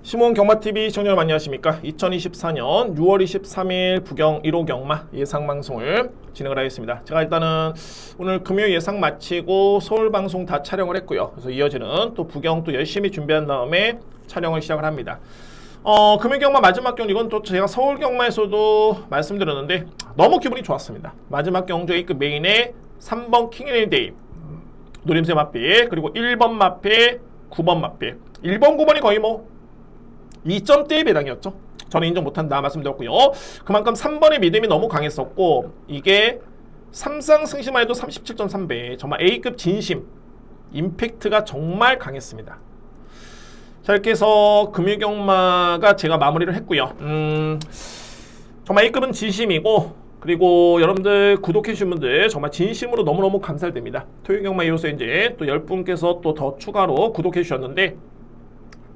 심오한 경마TV 시청자 여러분 안녕하십니까. 2024년 6월 23일 부경 1호 경마 예상방송을 진행을 하겠습니다. 제가 일단은 오늘 금요일 예상 마치고 서울방송 다 촬영을 했고요. 그래서 이어지는 또 부경 또 열심히 준비한 다음에 촬영을 시작을 합니다. 금요일 경마 마지막 경주, 이건 또 제가 서울 경마에서도 말씀드렸는데 너무 기분이 좋았습니다. 마지막 경주 A급 메인에 3번 킹앤데이 노림새 마필, 그리고 1번 마필, 9번 마필, 1번 9번이 거의 뭐 2점대의 배당이었죠. 저는 인정 못한다 말씀드렸고요. 그만큼 3번의 믿음이 너무 강했었고, 이게 3상 승시만 해도 37.3배, 정말 A급 진심 임팩트가 정말 강했습니다. 자, 이렇게 해서 금일경마가 제가 마무리를 했고요. 정말 A급은 진심이고, 그리고 여러분들 구독해주신 분들 정말 진심으로 너무너무 감사드립니다. 토요일경마 이로써 이제 또 10분께서 또 더 추가로 구독해주셨는데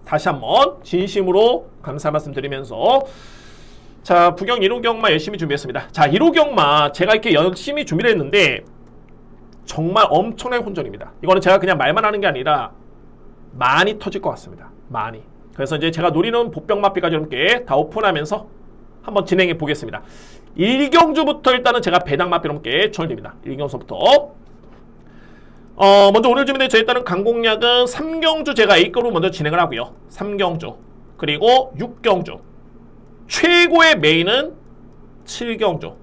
다시 한번 진심으로 감사 말씀드리면서, 자, 부경 1호 경마 열심히 준비했습니다. 자, 1호 경마 제가 이렇게 열심히 준비를 했는데 정말 엄청난 혼전입니다. 이거는 제가 그냥 말만 하는 게 아니라 많이 터질 것 같습니다. 많이. 그래서 이제 제가 노리는 보병마피까지 여러분께 다 오픈하면서 한번 진행해 보겠습니다. 1경주부터 일단은 제가 배당마피 여러분께 전해드립니다. 1경주부터. 먼저 오늘 준비된 저희 일단은 강공략은 3경주 제가 A급으로 먼저 진행을 하고요. 3경주, 그리고 6경주, 최고의 메인은 7경주,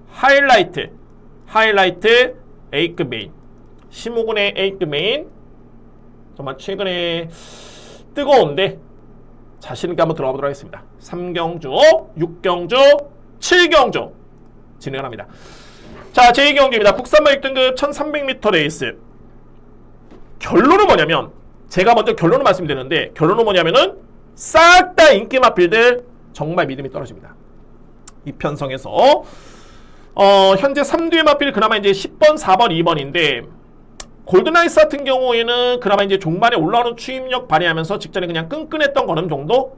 하이라이트 A급 메인, 심오군의 A급 메인, 정말 최근에 뜨거운데 자신있게 한번 들어가 보도록 하겠습니다. 3경주, 6경주, 7경주 진행을 합니다. 자, 제2경주입니다. 국산마 1등급 1300m 레이스. 결론은 뭐냐면, 제가 먼저 결론을 말씀드리는데, 결론은 뭐냐면은 싹 다 인기 마필들 정말 믿음이 떨어집니다. 이 편성에서 현재 3두의 마필 그나마 이제 10번, 4번, 2번인데 골든아이스 같은 경우에는 그나마 이제 종반에 올라오는 추임력 발휘하면서 직전에 그냥 끈끈했던 거는 정도.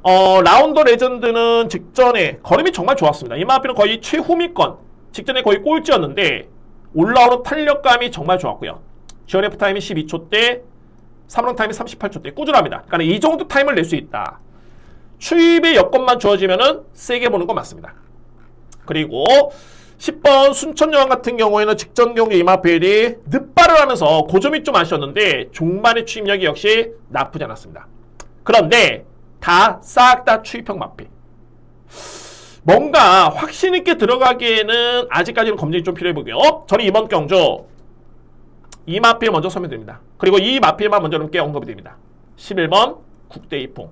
라운더 레전드는 직전에 걸음이 정말 좋았습니다. 이 마필은 거의 최후미권, 직전에 거의 꼴찌였는데 올라오는 탄력감이 정말 좋았고요. GRF 타임이 12초대, 3런 타임이 38초대, 꾸준합니다. 그러니까 이 정도 타임을 낼 수 있다. 추입의 여건만 주어지면은 세게 보는 건 맞습니다. 그리고 10번 순천여왕 같은 경우에는 직전 경기 이마필이 늦발을 하면서 고점이 좀 아쉬웠는데 종반의 추입력이 역시 나쁘지 않았습니다. 그런데 다 싹 다 추입형 마필. 뭔가 확신 있게 들어가기에는 아직까지는 검증이 좀 필요해 보고요. 저는 이번 경주 이 마필 먼저 설명드립니다. 그리고 이 마필만 먼저 여러분께 언급이 됩니다. 11번 국대 이풍.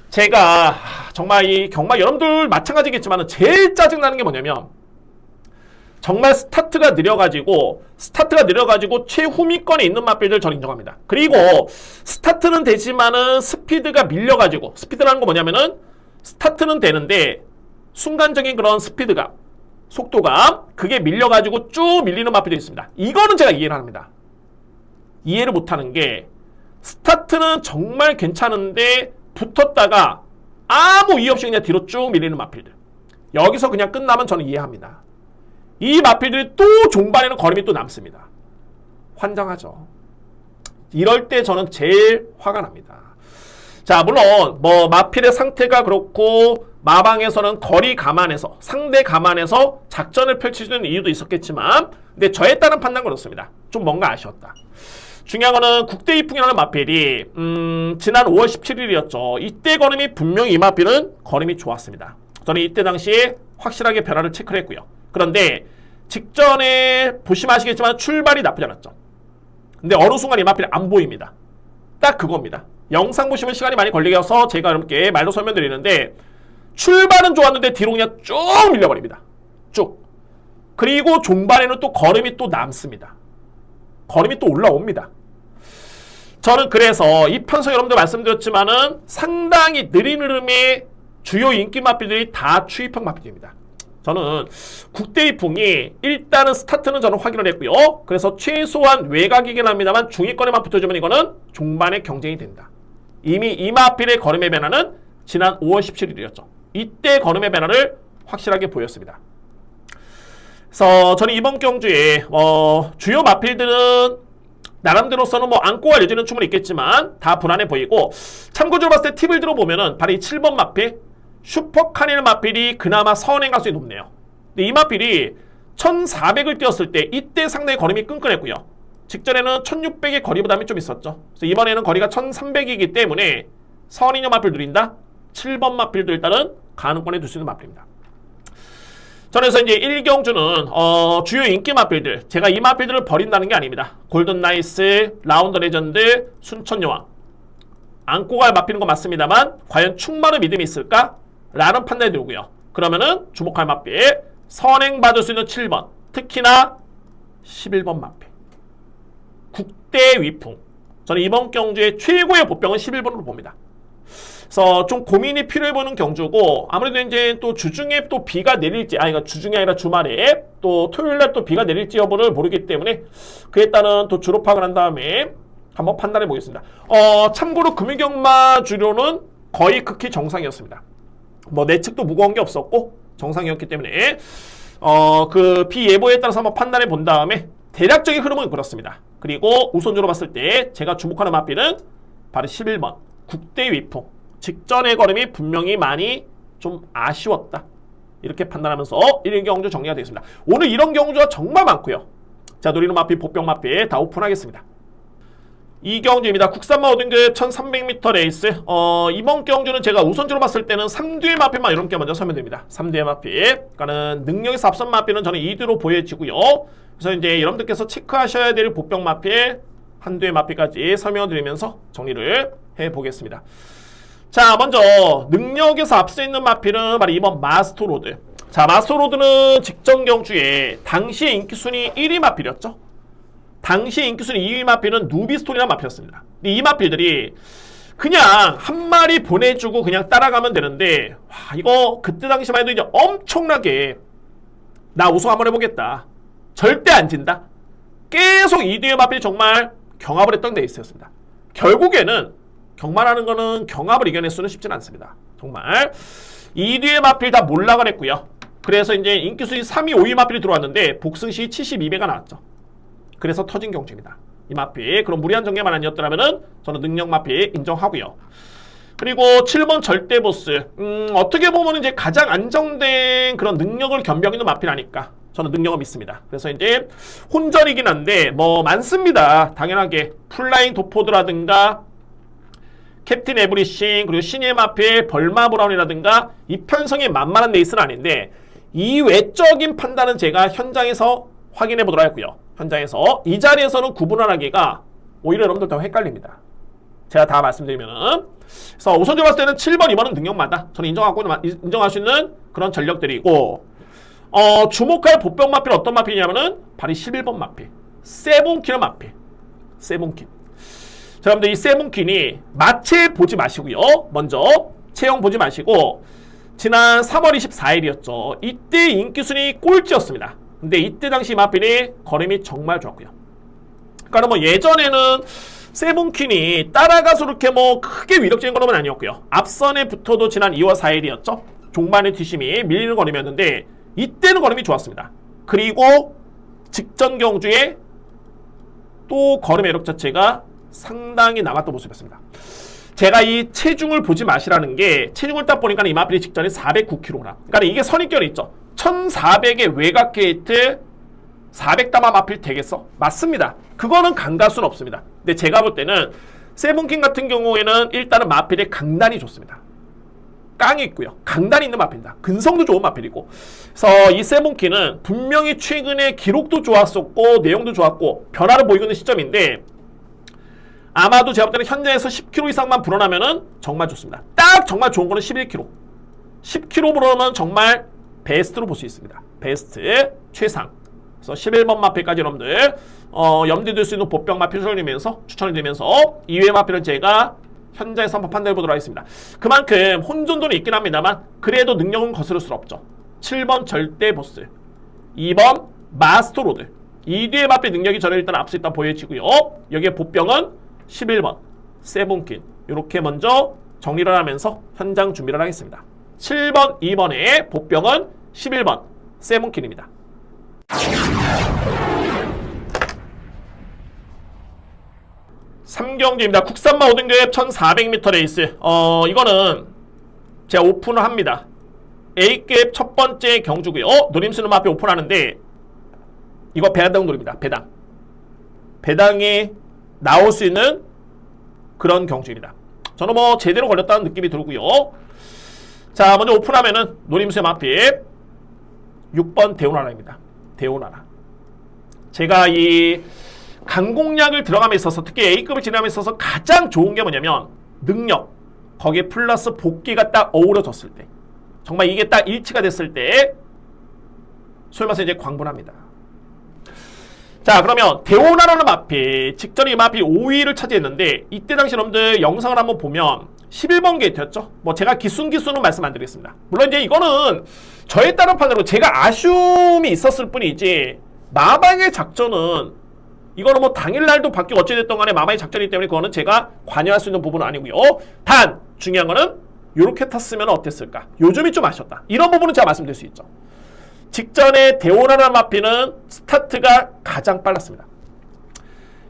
제가 정말 이 경마 여러분들 마찬가지겠지만 제일 짜증나는 게 뭐냐면, 정말 스타트가 느려가지고 최후미권에 있는 마필들 저는 인정합니다. 그리고 스타트는 되지만은 스피드가 밀려가지고, 스피드라는 거 뭐냐면은 스타트는 되는데 순간적인 그런 스피드가, 속도감, 그게 밀려가지고 쭉 밀리는 마필도 있습니다. 이거는 제가 이해를 합니다. 이해를 못하는 게, 스타트는 정말 괜찮은데 붙었다가 아무 이유 없이 그냥 뒤로 쭉 밀리는 마필들, 여기서 그냥 끝나면 저는 이해합니다. 이 마필들이 또 종반에는 걸음이 또 남습니다. 환장하죠. 이럴 때 저는 제일 화가 납니다. 자, 물론 뭐 마필의 상태가 그렇고 마방에서는 거리 감안해서, 상대 감안해서 작전을 펼칠 수 있는 이유도 있었겠지만, 근데 저에 따른 판단은 그렇습니다. 좀 뭔가 아쉬웠다. 중요한 거는 국대 이풍이라는 마필이 지난 5월 17일이었죠. 이때 걸음이 분명히 이 마필은 걸음이 좋았습니다. 저는 이때 당시에 확실하게 변화를 체크를 했고요. 그런데 직전에 보시면 아시겠지만 출발이 나쁘지 않았죠. 근데 어느 순간 이 마필이 안 보입니다. 딱 그겁니다. 영상 보시면 시간이 많이 걸리셔서 제가 여러분께 말로 설명드리는데, 출발은 좋았는데 뒤로 그냥 쭉 밀려버립니다. 쭉. 그리고 종반에는 또 걸음이 또 남습니다. 걸음이 또 올라옵니다. 저는 그래서 이 편성 여러분들 말씀드렸지만은 상당히 느린 흐름의 주요 인기 마필들이 다 추입형 마필입니다. 저는 국대 이풍이 일단은 스타트는 저는 확인을 했고요. 그래서 최소한 외곽이긴 합니다만 중위권에만 붙어주면 이거는 종반의 경쟁이 된다. 이미 이 마필의 걸음의 변화는 지난 5월 17일이었죠. 이때 걸음의 변화를 확실하게 보였습니다. 그래서 저는 이번 경주에 주요 마필들은 나름대로서는 뭐 안고 갈 여지는 충분히 있겠지만 다 불안해 보이고, 참고적으로 봤을 때 팁을 들어보면은 바로 이 7번 마필 슈퍼카닐 마필이 그나마 선행 가수이 높네요. 근데 이 마필이 1400을 뛰었을 때 이때 상당히 걸음이 끈끈했고요. 직전에는 1600의 거리 부담이 좀 있었죠. 그래서 이번에는 거리가 1300이기 때문에 선인형 마필 누린다? 7번 마필도 일단은 가능권에 둘 수 있는 마필입니다. 그래서 이제 1경주는 주요 인기 마필들, 제가 이 마필들을 버린다는 게 아닙니다. 골든 나이스, 라운드 레전드, 순천 여왕 안고 갈 마필인 거 맞습니다만 과연 충만한 믿음이 있을까? 라는 판단이 들고요. 그러면은 주목할 마필 선행 받을 수 있는 7번, 특히나 11번 마필 국대 위풍. 저는 이번 경주의 최고의 보병은 11번으로 봅니다. 그래서 좀 고민이 필요해 보이는 경주고, 아무래도 이제 또 주중에 또 비가 내릴지, 그러니까 주중이 아니라 주말에 또 토요일날 또 비가 내릴지 여부를 모르기 때문에 그에 따른 또 주로 파악을 한 다음에 한번 판단해 보겠습니다. 참고로 금유경마 주료는 거의 극히 정상이었습니다. 뭐 내측도 무거운 게 없었고 정상이었기 때문에 그 비 예보에 따라서 한번 판단해 본 다음에 대략적인 흐름은 그렇습니다. 그리고 우선주로 봤을 때 제가 주목하는 마필은 바로 11번 국대 위풍. 직전의 걸음이 분명히 많이 좀 아쉬웠다. 이렇게 판단하면서 1경주 정리가 되겠습니다. 오늘 이런 경주가 정말 많고요. 자, 노리는 마필, 복병 마필 다 오픈하겠습니다. 2경주입니다. 국산마 5등급 1300m 레이스. 이번 경주는 제가 우선주로 봤을 때는 3뒤의 마필만 이런 게 먼저 설명드립니다. 3뒤의 마필. 그러니까는 능력에서 앞선 마필은 저는 2뒤로 보여지고요. 그래서 이제 여러분들께서 체크하셔야 될 복병 마필, 한뒤의 마필까지 설명을 드리면서 정리를 해보겠습니다. 자, 먼저 능력에서 앞서 있는 마필은 바로 이번 마스터로드. 자, 마스터로드는 직전 경주에 당시의 인기순위 1위 마필이었죠. 당시의 인기순위 2위 마필은 누비스톤이라는 마필이었습니다. 근데 이 마필들이 그냥 한 마리 보내주고 그냥 따라가면 되는데, 와, 이거 그때 당시만 해도 이제 엄청나게 나 우승 한번 해보겠다, 절대 안 진다, 계속 2뒤의 마필이 정말 경합을 했던 레이스였습니다. 결국에는 경마라는 거는 경합을 이겨낼 수는 쉽지는 않습니다. 정말 2뒤의 마필 다 몰락을 했고요. 그래서 이제 인기순위 3위, 5위 마필이 들어왔는데 복승시 72배가 나왔죠. 그래서 터진 경주입니다. 이 마필. 그럼 무리한 전개만 아니었더라면은 저는 능력 마필 인정하고요. 그리고 7번 절대 보스. 어떻게 보면 이제 가장 안정된 그런 능력을 겸비하고 있는 마필 아닐까. 저는 능력을 믿습니다. 그래서 이제 혼전이긴 한데 뭐 많습니다. 당연하게 플라잉 도포드라든가 캡틴 에브리싱, 그리고 신의 마필, 벌마 브라운이라든가 이 편성이 만만한 레이스는 아닌데, 이 외적인 판단은 제가 현장에서 확인해 보도록 하고요. 현장에서 이 자리에서는 구분을 하기가 오히려 여러분들 더 헷갈립니다. 제가 다 말씀드리면은. 그래서 우선적으로 봤을 때는 7번, 2번은 능력마다 저는 인정할 수 있는 그런 전력들이고, 주목할 보병 마필 어떤 마필이냐면은 바로 11번 마필, 세븐퀸의 마필, 세븐퀸. 자, 여러분들 이 세븐퀸이 마체 보지 마시고요. 먼저 체형 보지 마시고, 지난 3월 24일이었죠. 이때 인기순위 꼴찌였습니다. 근데 이때 당시 마필이 걸음이 정말 좋았고요. 그러니까 뭐 예전에는 세븐퀸이 따라가서 그렇게 뭐 크게 위력적인 걸음은 아니었고요. 앞선에 붙어도 지난 2월 4일이었죠. 종반의 뒷심이 밀리는 걸음이었는데 이때는 걸음이 좋았습니다. 그리고 직전 경주에 또 걸음의 이력 자체가 상당히 남았던 모습이었습니다. 제가 이 체중을 보지 마시라는 게, 체중을 딱 보니까 이 마필이 직전에 409kg. 그러니까 이게 선입견이 있죠. 1400의 외곽 게이트 400담아 마필 되겠어? 맞습니다. 그거는 강갈 수는 없습니다. 근데 제가 볼 때는 세븐퀸 같은 경우에는 일단은 마필의 강단이 좋습니다. 깡이 있고요. 강단이 있는 마필입니다. 근성도 좋은 마필이고. 그래서 이 세븐퀸은 분명히 최근에 기록도 좋았었고 내용도 좋았고 변화를 보이고 있는 시점인데, 아마도 제가 볼 때는 현장에서 10kg 이상만 불어나면은 정말 좋습니다. 딱 정말 좋은 거는 11kg. 10kg 불어나면 정말 베스트로 볼 수 있습니다. 베스트, 최상. 그래서 11번 마필까지 여러분들 염두에 둘 수 있는 보병 마필 추천을 드리면서 2회 마필은 제가 현장에서 한번 판단해 보도록 하겠습니다. 그만큼 혼돈도는 있긴 합니다만 그래도 능력은 거스를 수 없죠. 7번 절대 보스, 2번 마스터로드, 2뒤의 마필 능력이 저를 일단 앞서 있다 보여지고요. 여기에 보병은 11번 세븐퀸, 이렇게 먼저 정리를 하면서 현장 준비를 하겠습니다. 7번, 2번의 보병은 11번 세븐퀸입니다. 삼경주입니다. 국산마 5등급 1400m 레이스. 이거는 제가 오픈을 합니다. A급 첫 번째 경주고요. 노림수는 앞에 오픈하는데 이거 배당 노립니다. 배당이 나올 수 있는 그런 경주입니다. 저는 뭐 제대로 걸렸다는 느낌이 들고요. 자, 먼저 오픈하면은 노림수의 마필 6번 대오나라입니다. 대오나라. 제가 이 강공략을 들어감에 있어서 특히 A급을 진행함에 있어서 가장 좋은 게 뭐냐면 능력, 거기에 플러스 복귀가 딱 어우러졌을 때, 정말 이게 딱 일치가 됐을 때 소위 말해서 이제 광분합니다. 자, 그러면 대오나라는 마필, 직전에 이 마필 5위를 차지했는데 이때 당시 여러분들 영상을 한번 보면 11번 게이트였죠. 뭐 제가 기순은 말씀 안 드리겠습니다. 물론 이제 이거는 저에 따른 판단으로 제가 아쉬움이 있었을 뿐이지 마방의 작전은 이거는 뭐 당일날도 바뀌고 어찌됐든 간에 마방의 작전이기 때문에 그거는 제가 관여할 수 있는 부분은 아니고요. 단 중요한 거는 이렇게 탔으면 어땠을까? 요즘이 좀 아쉬웠다. 이런 부분은 제가 말씀드릴 수 있죠. 직전에 대오나라 마피는 스타트가 가장 빨랐습니다.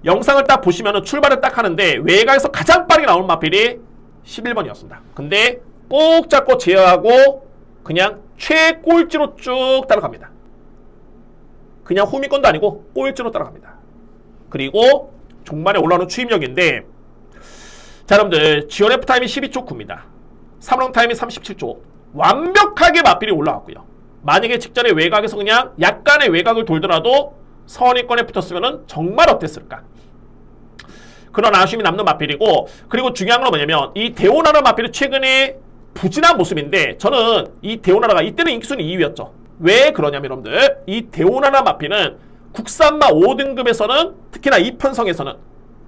영상을 딱 보시면 출발을 딱 하는데 외곽에서 가장 빠르게 나오는 마필이 11번이었습니다. 근데 꼭 잡고 제어하고 그냥 최꼴찌로 쭉 따라갑니다. 그냥 호미권도 아니고 꼴찌로 따라갑니다. 그리고 종말에 올라오는 추임력인데, 자, 여러분들 지원 F타임이 12초 9입니다. 3롱 타임이 37초. 완벽하게 마필이 올라왔고요. 만약에 직전에 외곽에서 그냥 약간의 외곽을 돌더라도 선위권에 붙었으면 정말 어땠을까? 그런 아쉬움이 남는 마필이고, 그리고 중요한 건 뭐냐면 이 대오나라 마필이 최근에 부진한 모습인데, 저는 이 대오나라가 이때는 인기순위 2위였죠. 왜 그러냐면 여러분들 이 대오나라 마필은 국산마 5등급에서는 특히나 이 편성에서는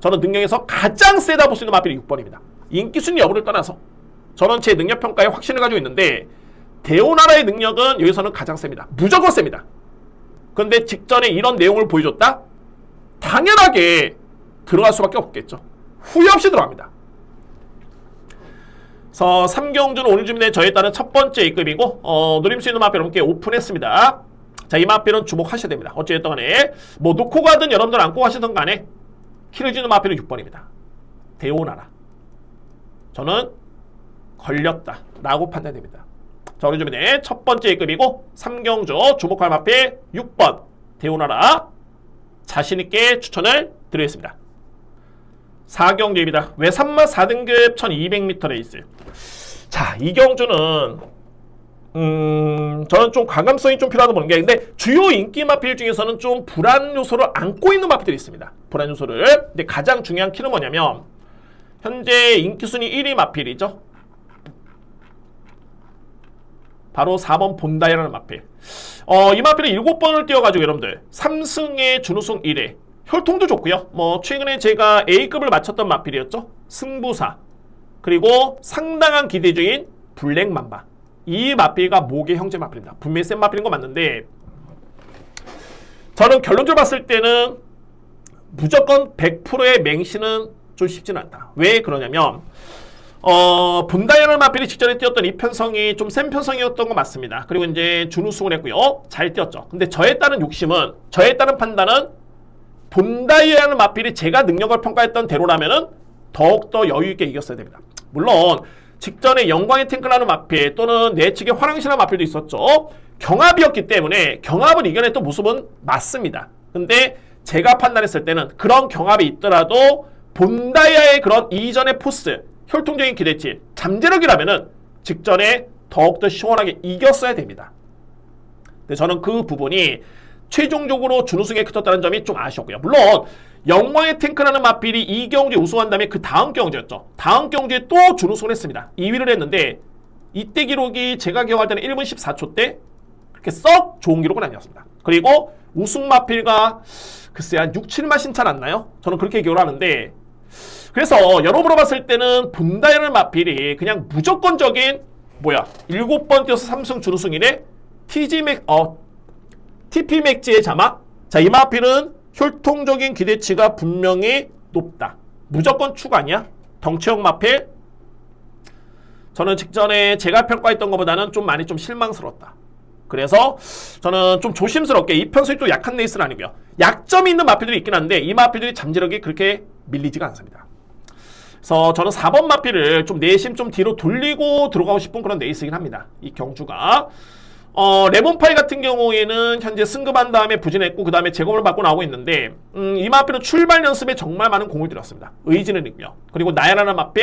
저는 능력에서 가장 세다 볼 수 있는 마필이 6번입니다. 인기순위 여부를 떠나서 저는 제 능력평가에 확신을 가지고 있는데 대오나라의 능력은 여기서는 가장 셉니다. 무조건 셉니다. 그런데 직전에 이런 내용을 보여줬다? 당연하게 들어갈 수밖에 없겠죠. 후회 없이 들어갑니다. 그래서 3경주는 오늘 준비된 저에 따른 첫 번째 A급이고 노림수 있는 마필 여러분께 오픈했습니다. 자, 이 마필은 주목하셔야 됩니다. 어찌됐든 간에 뭐 놓고 가든 여러분들 안고 가시든 간에 키를 주는 마필은 6번입니다. 대오나라. 저는 걸렸다 라고 판단됩니다. 자, 오늘 준비된 첫 번째 A급이고 3경주 주목할 마필 6번 대오나라 자신있게 추천을 드리겠습니다. 4경주입니다. 외산마 4등급 1200m 레이스. 자, 이 경주는 저는 좀 과감성이 좀 필요하다고 보는 게, 근데 주요 인기 마필 중에서는 좀 불안 요소를 안고 있는 마필들이 있습니다. 불안 요소를. 근데 가장 중요한 키는 뭐냐면 현재 인기 순위 1위 마필이죠. 바로 4번 본다이라는 마필. 이 마필은 7번을 띄워가지고 여러분들 3승에 준우승 1회. 혈통도 좋고요. 뭐 최근에 제가 A급을 맞췄던 마필이었죠. 승부사. 그리고 상당한 기대 중인 블랙맘바. 이 마필과 목의 형제 마필입니다. 분명히 센 마필인 거 맞는데 저는 결론적으로 봤을 때는 무조건 100%의 맹신은 좀 쉽지는 않다. 왜 그러냐면 본다이라는 마필이 직전에 뛰었던 이 편성이 좀 센 편성이었던 거 맞습니다. 그리고 이제 준우승을 했고요. 잘 뛰었죠. 근데 저에 따른 욕심은, 저에 따른 판단은 본다이라는 마필이 제가 능력을 평가했던 대로라면은 더욱더 여유있게 이겼어야 됩니다. 물론 직전에 영광의 탱크라는 마필 또는 내측의 화랑시라는 마필도 있었죠. 경합이었기 때문에 경합을 이겨냈던 모습은 맞습니다. 근데 제가 판단했을 때는 그런 경합이 있더라도 본다이아의 그런 이전의 포스, 혈통적인 기대치, 잠재력이라면은 직전에 더욱더 시원하게 이겼어야 됩니다. 근데 저는 그 부분이 최종적으로 준우승에 그쳤다는 점이 좀 아쉬웠고요. 물론 영광의 탱크라는 마필이 이 경주에 우승한 다음에 그 다음 경주였죠. 다음 경주에 또 준우승을 했습니다. 2위를 했는데 이때 기록이 제가 기억할 때는 1분 14초 때 그렇게 썩 좋은 기록은 아니었습니다. 그리고 우승 마필과 글쎄 한 6, 7만 신차 났나요? 저는 그렇게 기억을 하는데, 그래서 여러모로 봤을 때는 본다이라는 마필이 그냥 무조건적인 7번 뛰어서 3승 준우승 이래 TP 맥지의 자막. 자, 이 마필은 혈통적인 기대치가 분명히 높다. 무조건 축 아니야? 덩치형 마필. 저는 직전에 제가 평가했던 것보다는 좀 많이 좀 실망스러웠다. 그래서 저는 좀 조심스럽게, 이 편성이 또 약한 레이스는 아니고요. 약점이 있는 마필들이 있긴 한데 이 마필들이 잠재력이 그렇게 밀리지가 않습니다. 그래서 저는 4번 마피를 좀 내심 좀 뒤로 돌리고 들어가고 싶은 그런 레이스이긴 합니다. 이 경주가. 레몬파이 같은 경우에는 현재 승급한 다음에 부진했고 그 다음에 재검을 받고 나오고 있는데 이 마피는 출발 연습에 정말 많은 공을 들였습니다. 의지는 있고요. 그리고 나야라는 마피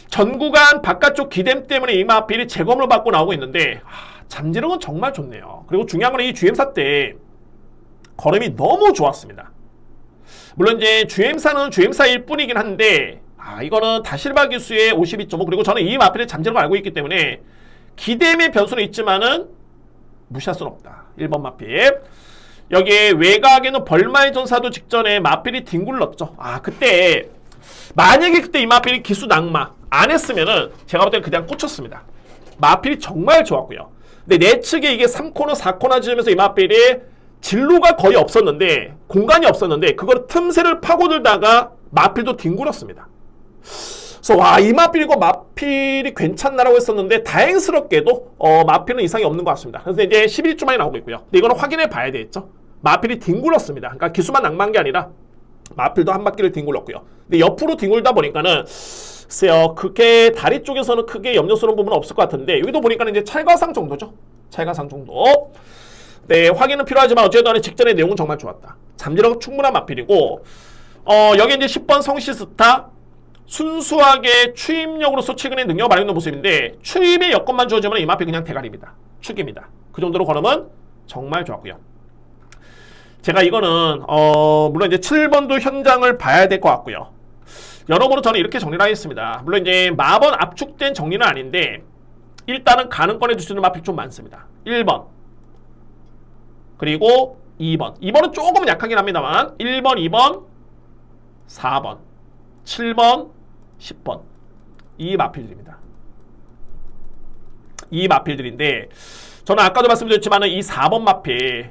전 구간 바깥쪽 기댐 때문에 이 마필이 재검을 받고 나오고 있는데 잠재력은 정말 좋네요. 그리고 중요한 건 이 GM사 때 걸음이 너무 좋았습니다. 물론 이제 GM사는 GM사일 뿐이긴 한데 이거는 다실바 기수의 52.5 그리고 저는 이 마필의 잠재력을 알고 있기 때문에 기댐의 변수는 있지만은 무시할 수는 없다. 1번 마필. 여기에 외곽에는 벌마의 전사도 직전에 마필이 뒹굴렀죠. 그때 만약에 그때 이 마필이 기수 낙마 안 했으면은 제가 볼 때는 그냥 꽂혔습니다. 마필이 정말 좋았고요. 근데 내 측에 이게 3코너 4코너 지으면서 이 마필이 진로가 거의 없었는데 공간이 없었는데 그걸 틈새를 파고들다가 마필도 뒹굴었습니다. 그래서 이 마필이고 마필이 괜찮나라고 했었는데 다행스럽게도 마필은 이상이 없는 것 같습니다. 그래서 이제 11주 만에 나오고 있고요. 근데 이거는 확인해 봐야 되겠죠. 마필이 뒹굴었습니다. 그러니까 기수만 낭만 게 아니라 마필도 한 바퀴를 뒹굴렀고요. 근데 옆으로 뒹굴다 보니까는 글쎄요, 그게 다리 쪽에서는 크게 염려스러운 부분은 없을 것 같은데 여기도 보니까는 이제 찰과상 정도죠. 찰과상 정도. 네, 확인은 필요하지만 어쨌든 간에 직전의 내용은 정말 좋았다. 잠재력은 충분한 마필이고 여기 이제 10번 성시스타 순수하게 추임력으로서 최근에 능력을 발휘하는 모습인데 추임의 여건만 주어지면 이 마필 그냥 대가리입니다. 축입니다. 그 정도로 걸으면 정말 좋았고요. 제가 이거는 물론 이제 7번도 현장을 봐야 될 것 같고요. 여러모로 저는 이렇게 정리를 하겠습니다. 물론 이제 마번 압축된 정리는 아닌데 일단은 가능권에 두시는 마필 좀 많습니다. 1번 그리고 2번 2번은 조금은 약하긴 합니다만 1번, 2번, 4번, 7번, 10번 이 마필들입니다. 이 마필들인데 저는 아까도 말씀드렸지만 이 4번 마필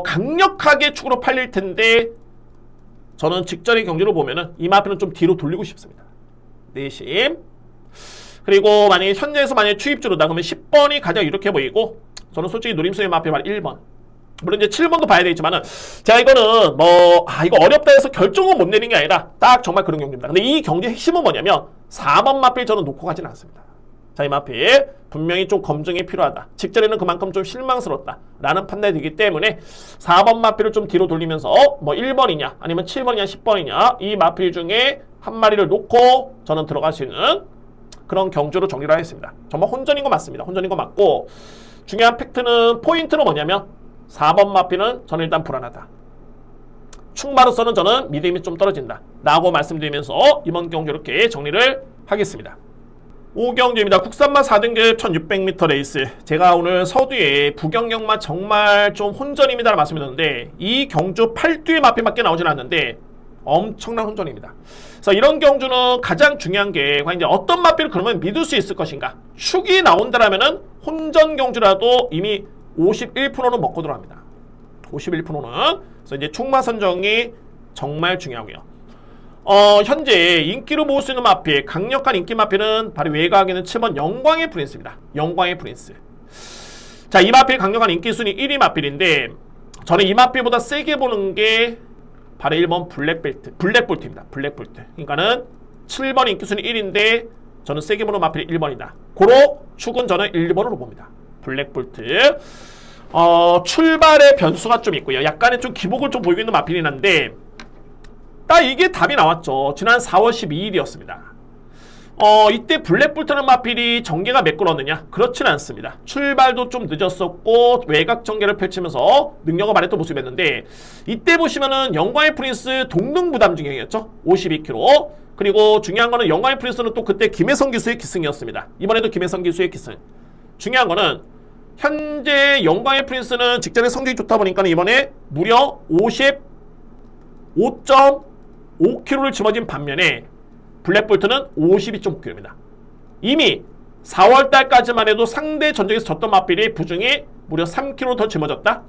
강력하게 축으로 팔릴 텐데 저는 직전의 경주를 보면은 이 마필은 좀 뒤로 돌리고 싶습니다. 내심. 그리고 만약에 현재에서 만약에 추입주로다 그러면 10번이 가장 이렇게 보이고 저는 솔직히 노림수의 마필 말 1번. 물론 이제 7번도 봐야 되겠지만은 제가 이거는 이거 어렵다 해서 결정을 못 내는 게 아니라 딱 정말 그런 경주입니다. 근데 이 경주의 핵심은 뭐냐면 4번 마필 저는 놓고 가지는 않습니다. 자, 이 마필 분명히 좀 검증이 필요하다. 직전에는 그만큼 좀 실망스럽다 라는 판단이 되기 때문에 4번 마필을 좀 뒤로 돌리면서 1번이냐 아니면 7번이냐 10번이냐 이 마필 중에 한 마리를 놓고 저는 들어갈 수 있는 그런 경주로 정리를 하겠습니다. 정말 혼전인 거 맞습니다. 혼전인 거 맞고 중요한 팩트는 포인트는 뭐냐면 4번 마필은 저는 일단 불안하다. 충마로서는 저는 믿음이 좀 떨어진다 라고 말씀드리면서 이번 경주 이렇게 정리를 하겠습니다. 5경주입니다. 국산마 4등급 1600m 레이스. 제가 오늘 서두에 부경역만 정말 좀 혼전입니다 말씀드렸는데 이 경주 8뒤의 마필밖에 나오진 않는데 엄청난 혼전입니다. 그래서 이런 경주는 가장 중요한 게 과연 이제 어떤 마필을 그러면 믿을 수 있을 것인가. 축이 나온다라면은 혼전 경주라도 이미 51%는 먹고 들어갑니다. 51%는. 그래서 이제 축마 선정이 정말 중요하고요. 현재 인기로 모을 수 있는 마필, 강력한 인기 마필은 바로 외곽에는 7번 영광의 프린스입니다. 영광의 프린스. 자, 이 마필 강력한 인기 순위 1위 마필인데 저는 이 마필보다 세게 보는 게 바로 1번 블랙볼트입니다. 블랙볼트. 그러니까는 7번 인기 순위 1인데 저는 세게 보는 마필이 1번이다. 고로 축은 저는 1번으로 봅니다. 블랙볼트. 출발의 변수가 좀 있고요. 약간의 좀 기복을 좀 보이고 있는 마필이긴 한데 딱 이게 답이 나왔죠. 지난 4월 12일이었습니다. 이때 블랙볼트는 마필이 전개가 매끄러웠느냐? 그렇진 않습니다. 출발도 좀 늦었었고 외곽 전개를 펼치면서 능력을 발휘했던 모습이었는데 이때 보시면은 영광의 프린스 동능 부담 중경이었죠. 52kg. 그리고 중요한 거는 영광의 프린스는 또 그때 김혜성 기수의 기승이었습니다. 이번에도 김혜성 기수의 기승. 중요한 거는 현재 영광의 프린스는 직전에 성적이 좋다 보니까 이번에 무려 55.5kg를 짊어진 반면에 블랙볼트는 52.5kg입니다. 이미 4월달까지만 해도 상대 전적에서 졌던 마필이 부중에 무려 3kg 더 짊어졌다.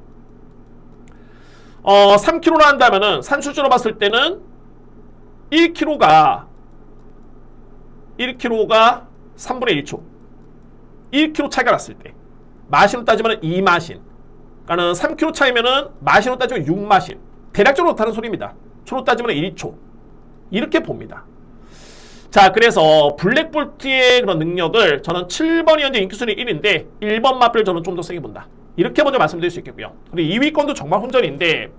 3kg로 한다면은 산수주로 봤을 때는 1kg가 3분의 1초 1kg 차이가 났을 때 마신으로 따지면 2마신 그러니까는 3kg 차이면은 마신으로 따지면 6마신 대략적으로 다른 소리입니다. 초로 따지면 1초. 이렇게 봅니다. 자, 그래서 블랙볼트의 그런 능력을 저는 7번이 현재 인기순위 1인데 1번 마필을 저는 좀 더 세게 본다. 이렇게 먼저 말씀드릴 수 있겠고요. 그리고 2위권도 정말 혼전인데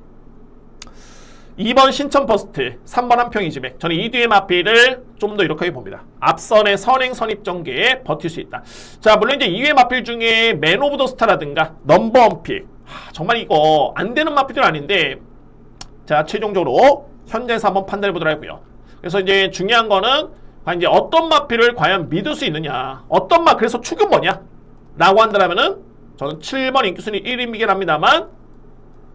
2번 신천 버스트, 3번 한평이지백. 저는 이 뒤의 마필을 좀 더 이렇게 봅니다. 앞선의 선행 선입 전개에 버틸 수 있다. 자, 물론 이제 2회 마필 중에 맨 오브 더 스타라든가 넘버원 픽. 정말 이거 안 되는 마필은 아닌데 자, 최종적으로 현재에서 한번 판단해 보도록 하고요. 그래서 이제 중요한 거는 이제 어떤 마필을 과연 믿을 수 있느냐. 어떤 그래서 축은 뭐냐? 라고 한다면은 저는 7번 인기순위 1위이긴 합니다만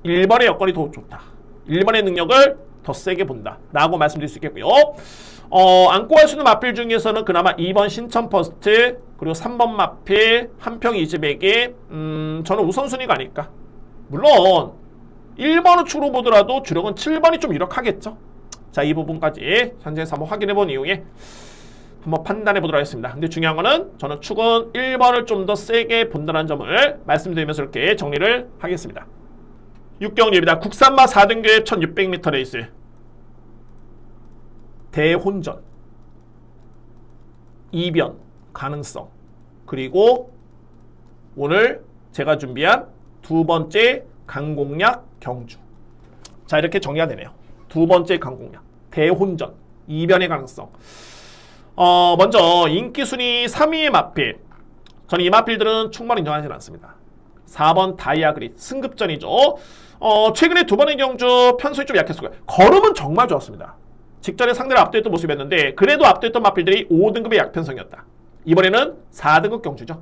1번의 여건이 더 좋다. 1번의 능력을 더 세게 본다. 라고 말씀드릴 수 있겠고요. 안고 갈 수 있는 마필 중에서는 그나마 2번 신천 퍼스트 그리고 3번 마필 한평 이즈백이 저는 우선순위가 아닐까. 물론 1번을 축으로 보더라도 주력은 7번이 좀 유력하겠죠. 자, 이 부분까지 현재에서 한번 확인해 본 이후에 한번 판단해 보도록 하겠습니다. 근데 중요한 거는 저는 축은 1번을 좀 더 세게 본다는 점을 말씀드리면서 이렇게 정리를 하겠습니다. 6경기입니다. 국산마 4등급 1600m 레이스 대혼전 이변 가능성 그리고 오늘 제가 준비한 두 번째 강공략 경주. 자, 이렇게 정리가 되네요. 두 번째 강공략 대혼전 이변의 가능성. 먼저 인기순위 3위의 마필. 저는 이 마필들은 충분히 인정하지 않습니다. 4번 다이아그릿 승급전이죠. 최근에 두 번의 경주 편수이 좀 약했고요. 걸음은 정말 좋았습니다. 직전에 상대를 압도했던 모습이었는데 그래도 압도했던 마필들이 5등급의 약편성이었다. 이번에는 4등급 경주죠.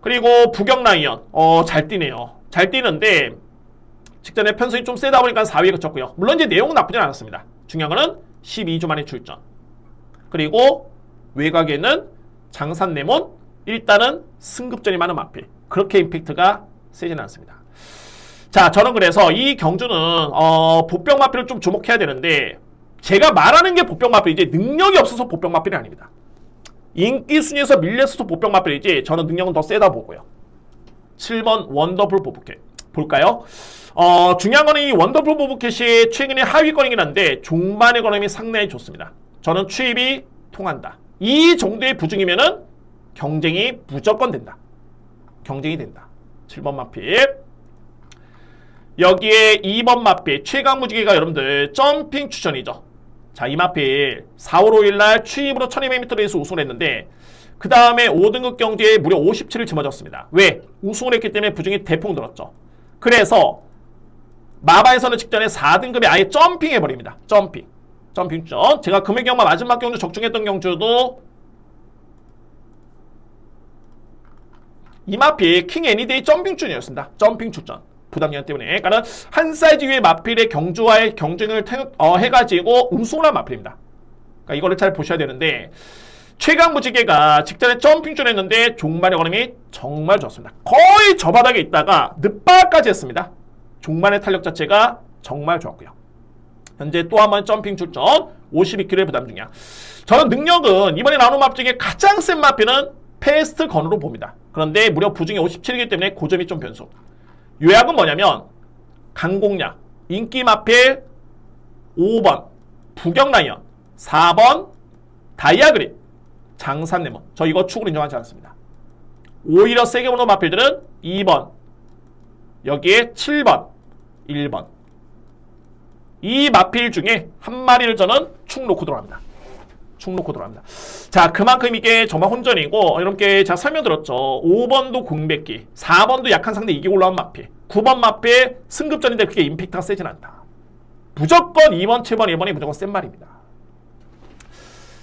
그리고 부경라이언 잘 뛰네요. 잘 뛰는데 직전에 편성이 좀 세다 보니까 4위에 그쳤고요. 물론 이제 내용은 나쁘진 않았습니다. 중요한 거는 12주 만에 출전. 그리고 외곽에는 장산레몬 일단은 승급전이 많은 마필. 그렇게 임팩트가 세지는 않습니다. 자, 저는 그래서 이 경주는 보병 마필을 좀 주목해야 되는데 제가 말하는 게 보병 마필이지 능력이 없어서 보병 마필이 아닙니다. 인기 순위에서 밀렸어도 보병 마필이지 저는 능력은 더 세다 보고요. 7번 원더풀 보부캣 볼까요? 중요한 거는 이 원더풀 보부캣이 최근에 하위권이긴 한데 종반의 걸음이 상당히 좋습니다. 저는 추입이 통한다. 이 정도의 부중이면은 경쟁이 무조건 된다. 경쟁이 된다. 7번 마필. 여기에 2번 마필 최강무지개가 여러분들 점핑 추천이죠. 자, 이 마필 4월 5일날 추입으로 1200m 레이스 우승을 했는데 그 다음에 5등급 경기에 무려 57을 짊어졌습니다. 왜? 우승을 했기 때문에 부중이 대폭 늘었죠. 그래서 마바에서는 직전에 4등급에 아예 점핑해버립니다. 점핑 추천. 제가 금액 경마 마지막 경주 적중했던 경주도 이 마필 킹 애니데이 점핑 추천이었습니다. 점핑 추천. 부담량 때문에. 그러니까 한 사이즈 위의 마필의 경주와의 경쟁을 해가지고 우승을 한 마필입니다. 그러니까 이거를 잘 보셔야 되는데 최강무지개가 직전에 점핑 추천했는데 종반의 걸음이 정말 좋았습니다. 거의 저 바닥에 있다가 늦바까지 했습니다. 종반의 탄력 자체가 정말 좋았고요. 현재 또 한 번 점핑 출전 52kg의 부담 중이야. 저는 능력은 이번에 나오는 맙 중에 가장 센 마필은 패스트 건으로 봅니다. 그런데 무려 부중이 57이기 때문에 고점이 좀 변수. 요약은 뭐냐면 강공략, 인기 마필 5번 부경라이언, 4번 다이아그립, 장산레몬. 저 이거 축으로 인정하지 않습니다. 오히려 세게 보는 마필들은 2번, 여기에 7번, 1번. 이 마필 중에 한 마리를 저는 축 놓고 들어갑니다. 축 놓고 들어갑니다. 자, 그만큼 이게 정말 혼전이고 이렇게 제가 설명드렸죠. 5번도 공백기, 4번도 약한 상대 이기고 올라온 마필, 9번 마필 승급전인데 그게 임팩트가 세진 않다. 무조건 2번, 7번, 1번이 무조건 센 말입니다.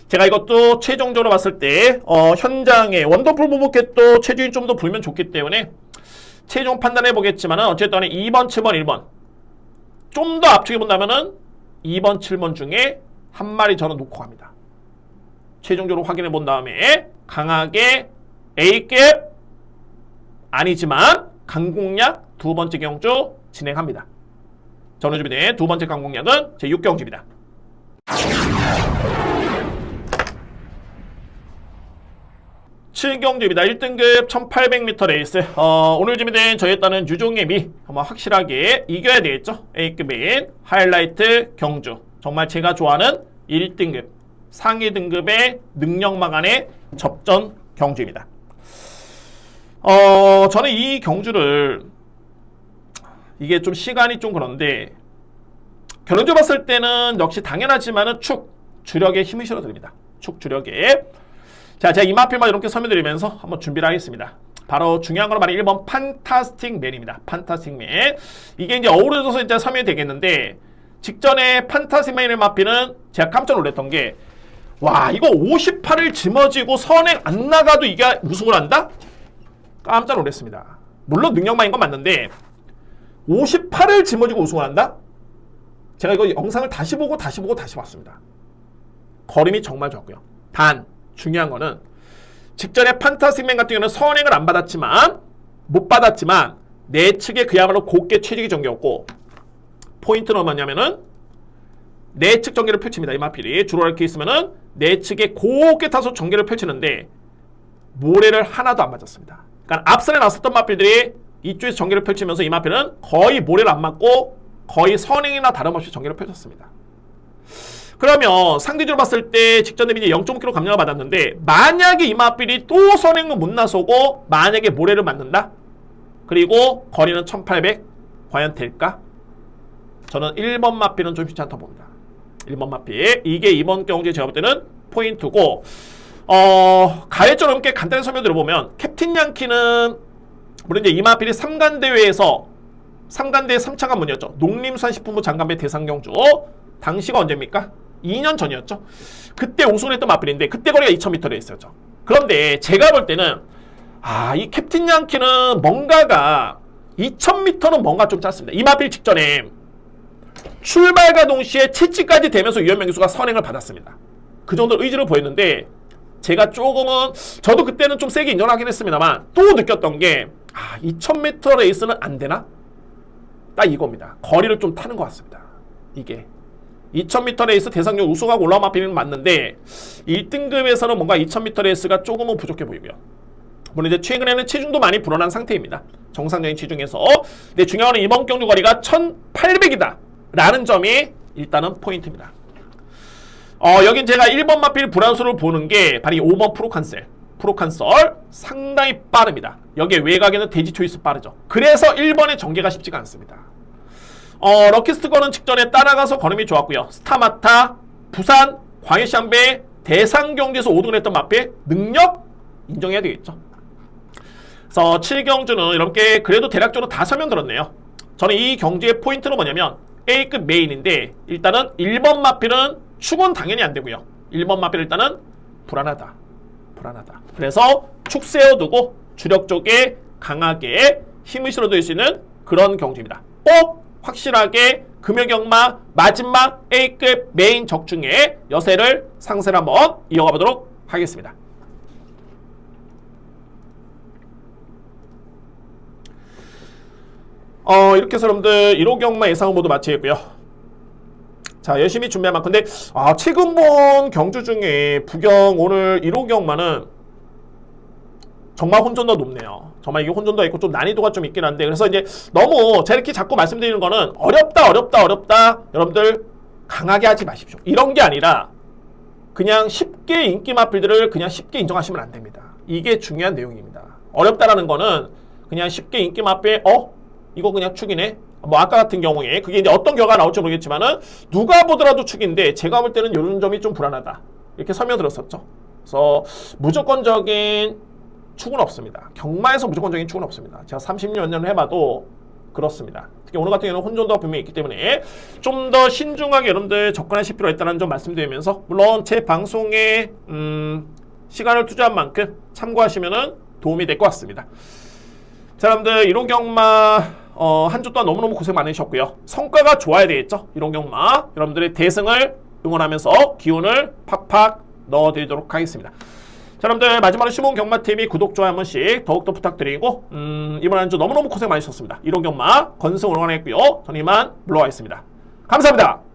제가 이것도 최종적으로 봤을 때 현장에 원더풀 보부캣도 체중이 좀 더 불면 좋기 때문에 최종 판단해 보겠지만 어쨌든 2번, 7번, 1번 좀 더 압축해 본다면은 2번, 7번 중에 한 마리 저는 놓고 갑니다. 최종적으로 확인해 본 다음에 강하게 A급 아니지만 강공략 두 번째 경주 진행합니다. 저는 준비된 두 번째 강공략은 제 6경주입니다. 7경주입니다. 1등급 1800m 레이스. 오늘 준비된 저에 따른 유종예비 한번 확실하게 이겨야 되겠죠. A급인 하이라이트 경주. 정말 제가 좋아하는 1등급 상위 등급의 능력마간의 접전 경주입니다. 저는 이 경주를 이게 좀 시간이 좀 그런데 결론적으로 봤을 때는 역시 당연하지만은 축 주력에 힘을 실어드립니다. 축 주력에. 자, 제가 이마필만 이렇게 설명드리면서 한번 준비를 하겠습니다. 바로 중요한 건 바로 1번 판타스틱 맨입니다. 판타스틱 맨. 이게 이제 어우러져서 이제 설명이 되겠는데 직전에 판타스틱 맨을 마피는 제가 깜짝 놀랐던 게 와, 이거 58을 짊어지고 선행 안 나가도 이게 우승을 한다? 깜짝 놀랐습니다. 물론 능력만인 건 맞는데 58을 짊어지고 우승을 한다? 제가 이거 영상을 다시 보고 다시 봤습니다. 걸음이 정말 좋았고요. 단 중요한 거는 직전에 판타스틱맨 같은 경우는 선행을 안 받았지만 못 받았지만 내 측에 그야말로 곱게 최적의 전개였고 포인트는 뭐냐면은 내 측 전개를 펼칩니다. 이 마필이 주로 이렇게 있으면은 내 측에 곱게 타서 전개를 펼치는데 모래를 하나도 안 맞았습니다. 그러니까 앞선에 나섰던 마필들이 이쪽에서 전개를 펼치면서 이 마필은 거의 모래를 안 맞고 거의 선행이나 다름없이 전개를 펼쳤습니다. 그러면 상대적으로 봤을 때 직전 대비 이제 0.5kg 감량을 받았는데 만약에 이 마필이 또 선행을 못 나서고 만약에 모래를 맞는다? 그리고 거리는 1800 과연 될까? 저는 1번 마필은 좀 쉽지 않다고 봅니다. 1번 마필 이게 이번 경주에 제가 볼 때는 포인트고 가해점 넘게 간단히 설명 들어보면 캡틴 양키는 물론 이제 이 마필이 3간 대회에서 3간대 3차 관문이었죠. 농림수산식품부 장관배 대상경주 당시가 언제입니까? 2년 전이었죠. 그때 우승을 했던 마필인데 그때 거리가 2000m에 있었죠. 그런데 제가 볼 때는 이 캡틴 양키는 뭔가가 2000m는 뭔가 좀 짧습니다. 이 마필 직전에 출발과 동시에 채찌까지 되면서 유현명기수가 선행을 받았습니다. 그 정도 의지를 보였는데 제가 조금은 저도 그때는 좀 세게 인정하긴 했습니다만 또 느꼈던 게 2000m 레이스는 안 되나? 딱 이겁니다. 거리를 좀 타는 것 같습니다. 이게 2000m 레이스 대상용 우승하고 올라온 마필은 맞는데 1등급에서는 뭔가 2000m 레이스가 조금은 부족해 보이고요. 물론 이제 최근에는 체중도 많이 불어난 상태입니다. 정상적인 체중에서. 근데 중요한 건 이번 경주 거리가 1800이다 라는 점이 일단은 포인트입니다. 여긴 제가 1번 마필 불안수를 보는 게 바로 이 5번 프로칸설 상당히 빠릅니다. 여기에 외곽에는 돼지 초이스 빠르죠. 그래서 1번의 전개가 쉽지가 않습니다. 럭키스트건은 직전에 따라가서 걸음이 좋았고요. 스타마타, 부산, 광해샹배 대상경주에서 5등을 했던 마필 능력 인정해야 되겠죠. 그래서 7경주는 이렇게 그래도 대략적으로 다 설명드렸네요. 저는 이 경주의 포인트는 뭐냐면 A급 메인인데 일단은 1번 마필은 축은 당연히 안 되고요. 1번 마필 일단은 불안하다. 그래서 축 세워두고 주력 쪽에 강하게 힘을 실어둘 수 있는 그런 경주입니다. 꼭 확실하게 금요경마 마지막 A급 메인 적중에 여세를 상세를 한번 이어가 보도록 하겠습니다. 이렇게 해서 여러분들 1호 경마 예상은 모두 마치겠고요. 자, 열심히 준비한 만큼. 근데 최근 본 경주 중에 부경 오늘 1호 경마는 정말 혼전도가 높네요. 정말 이게 혼전도가 있고 좀 난이도가 좀 있긴 한데 그래서 이제 너무 제가 이렇게 자꾸 말씀드리는 거는 어렵다 여러분들 강하게 하지 마십시오. 이런 게 아니라 그냥 쉽게 인기 마필들을 그냥 쉽게 인정하시면 안 됩니다. 이게 중요한 내용입니다. 어렵다라는 거는 그냥 쉽게 인기 마필 이거 그냥 축이네. 뭐 아까 같은 경우에 그게 이제 어떤 결과가 나올지 모르겠지만은 누가 보더라도 축인데 제가 볼 때는 이런 점이 좀 불안하다. 이렇게 설명드렸었죠. 그래서 무조건적인 축은 없습니다. 경마에서 무조건적인 축은 없습니다. 제가 30몇 년을 해봐도 그렇습니다. 특히 오늘 같은 경우는 혼전도가 분명히 있기 때문에 좀 더 신중하게 여러분들 접근하실 필요가 있다는 점 말씀드리면서 물론 제 방송에 시간을 투자한 만큼 참고하시면 도움이 될 것 같습니다. 자, 여러분들 1호 경마 한 주 동안 너무너무 고생 많으셨고요. 성과가 좋아야 되겠죠. 1호 경마 여러분들의 대승을 응원하면서 기운을 팍팍 넣어드리도록 하겠습니다. 자, 여러분들 마지막으로 시몬 경마TV 구독, 좋아요 한 번씩 더욱더 부탁드리고 이번 한 주 너무너무 고생 많으셨습니다. 1호 경마 건승 응원했고요. 저는 이만 물러가겠습니다. 감사합니다.